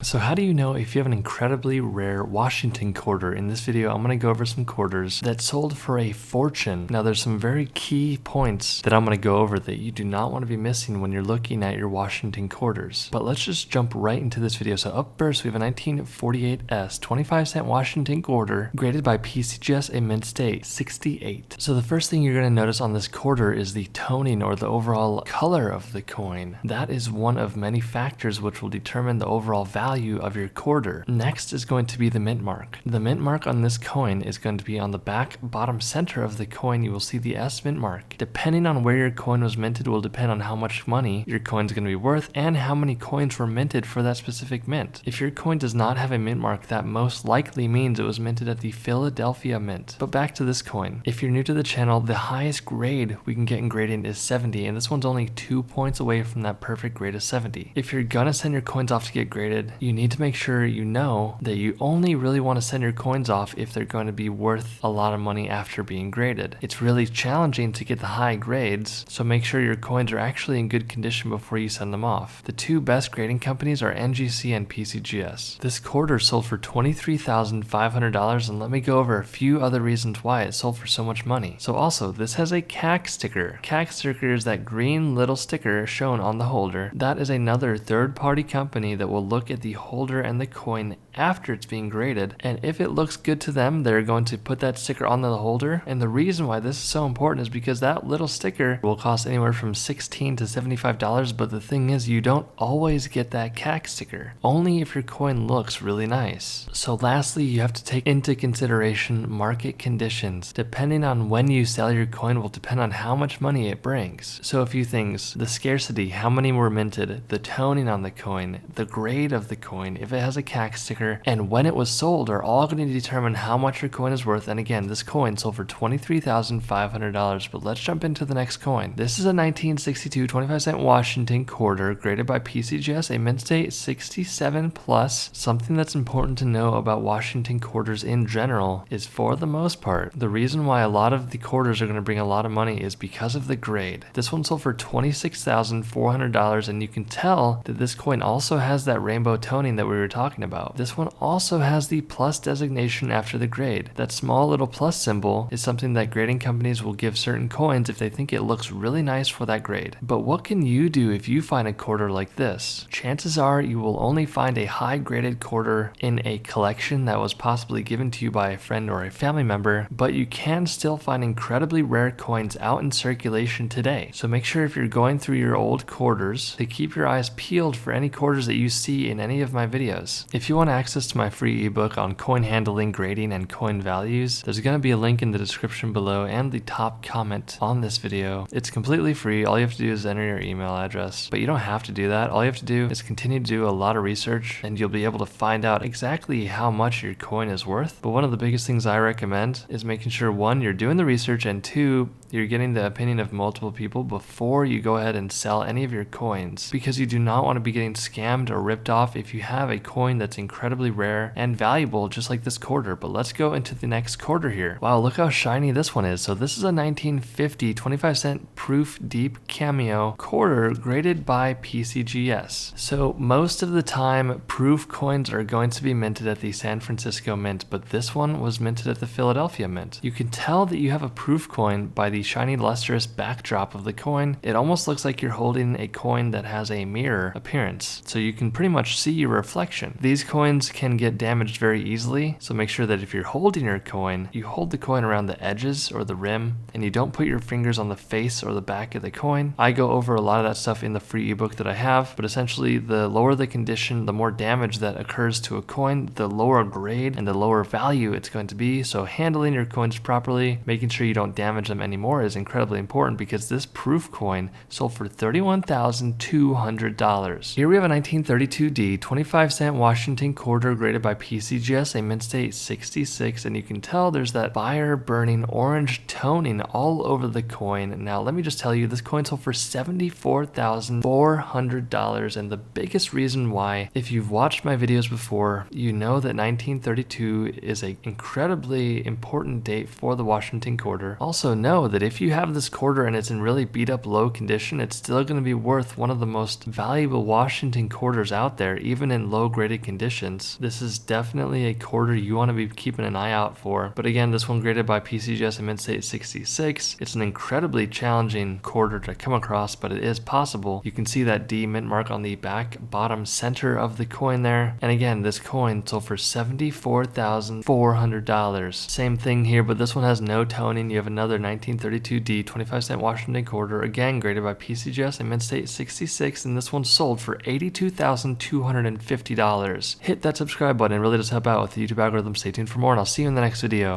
So how do you know if you have an incredibly rare Washington quarter? In this video, I'm going to go over some quarters that sold for a fortune. Now there's some very key points that I'm going to go over that you do not want to be missing when you're looking at your Washington quarters. But let's just jump right into this video. So up first, we have a 1948S 25-cent Washington quarter graded by Pcgs, a mint state, 68. So the first thing you're going to notice on this quarter is the toning or the overall color of the coin. That is one of many factors which will determine the overall value of your quarter. Next is going to be the mint mark. The mint mark on this coin is going to be on the back bottom center of the coin. You will see the S mint mark. Depending on where your coin was minted will depend on how much money your coin is going to be worth and how many coins were minted for that specific mint. If your coin does not have a mint mark, that most likely means it was minted at the Philadelphia Mint. But back to this coin. If you're new to the channel, the highest grade we can get in grading is 70, and this one's only 2 points away from that perfect grade of 70. If you're gonna send your coins off to get graded, you need to make sure you know that you only really want to send your coins off if they're going to be worth a lot of money after being graded. It's really challenging to get the high grades, so make sure your coins are actually in good condition before you send them off. The two best grading companies are NGC and Pcgs. This quarter sold for $23,500, and let me go over a few other reasons why it sold for so much money. So also, this has a CAC sticker. CAC sticker is that green little sticker shown on the holder. That is another third-party company that will look at the holder and the coin after it's being graded, and if it looks good to them, they're going to put that sticker on the holder. And the reason why this is so important is because that little sticker will cost anywhere from $16 to $75, but the thing is, you don't always get that CAC sticker, only if your coin looks really nice. So lastly, you have to take into consideration market conditions. Depending on when you sell your coin will depend on how much money it brings. So a few things: the scarcity, how many were minted, the toning on the coin, the grade of the coin, if it has a CAC sticker, and when it was sold are all going to determine how much your coin is worth. And again, this coin sold for $23,500, but let's jump into the next coin. This is a 1962 25-cent Washington quarter graded by PCGS, a mint state, 67 plus. Something that's important to know about Washington quarters in general is, for the most part, the reason why a lot of the quarters are going to bring a lot of money is because of the grade. This one sold for $26,400, and you can tell that this coin also has that rainbow toning that we were talking about. This one also has the plus designation after the grade. That small little plus symbol is something that grading companies will give certain coins if they think it looks really nice for that grade. But what can you do if you find a quarter like this? Chances are you will only find a high graded quarter in a collection that was possibly given to you by a friend or a family member, but you can still find incredibly rare coins out in circulation today. So make sure if you're going through your old quarters to keep your eyes peeled for any quarters that you see in any of my videos. If you want access to my free ebook on coin handling, grading, and coin values, there's going to be a link in the description below and the top comment on this video. It's completely free. All you have to do is enter your email address, but you don't have to do that. All you have to do is continue to do a lot of research, and you'll be able to find out exactly how much your coin is worth. But one of the biggest things I recommend is making sure, one, you're doing the research, and two, you're getting the opinion of multiple people before you go ahead and sell any of your coins, because you do not want to be getting scammed or ripped off if you have a coin that's incredibly rare and valuable, just like this quarter. But let's go into the next quarter here. Wow, look how shiny this one is. So this is a 1950 25-cent proof deep Cameo quarter graded by PCGS. So most of the time, proof coins are going to be minted at the San Francisco Mint, but this one was minted at the Philadelphia Mint. You can tell that you have a proof coin by the shiny lustrous backdrop of the coin. It almost looks like you're holding a coin that has a mirror appearance, so you can pretty much see your reflection. These coins can get damaged very easily, so make sure that if you're holding your coin, you hold the coin around the edges or the rim, and you don't put your fingers on the face or the back of the coin. I go over a lot of that stuff in the free ebook that I have, but essentially the lower the condition, the more damage that occurs to a coin, the lower grade and the lower value it's going to be. So handling your coins properly, making sure you don't damage them anymore, is incredibly important, because this proof coin sold for $31,200. Here we have a 1932D 25-cent Washington quarter graded by PCGS, a mint state, 66, and you can tell there's that fire burning orange toning all over the coin. Now let me just tell you, this coin sold for $74,400, and the biggest reason why, if you've watched my videos before, you know that 1932 is an incredibly important date for the Washington quarter. Also know that if you have this quarter and it's in really beat up low condition, it's still going to be worth one of the most valuable Washington quarters out there, even in low graded conditions. This is definitely a quarter you want to be keeping an eye out for. But again, this one graded by Pcgs and Mint-State 66. It's an incredibly challenging quarter to come across, but it is possible. You can see that D mint mark on the back bottom center of the coin there. And again, this coin sold for $74,400. Same thing here, but this one has no toning. You have another 1932 D 25-cent Washington quarter, again graded by PCGS and Mint-State 66, and this one sold for $82,250. Hit that subscribe button, it really does help out with the YouTube algorithm. Stay tuned for more, and I'll see you in the next video.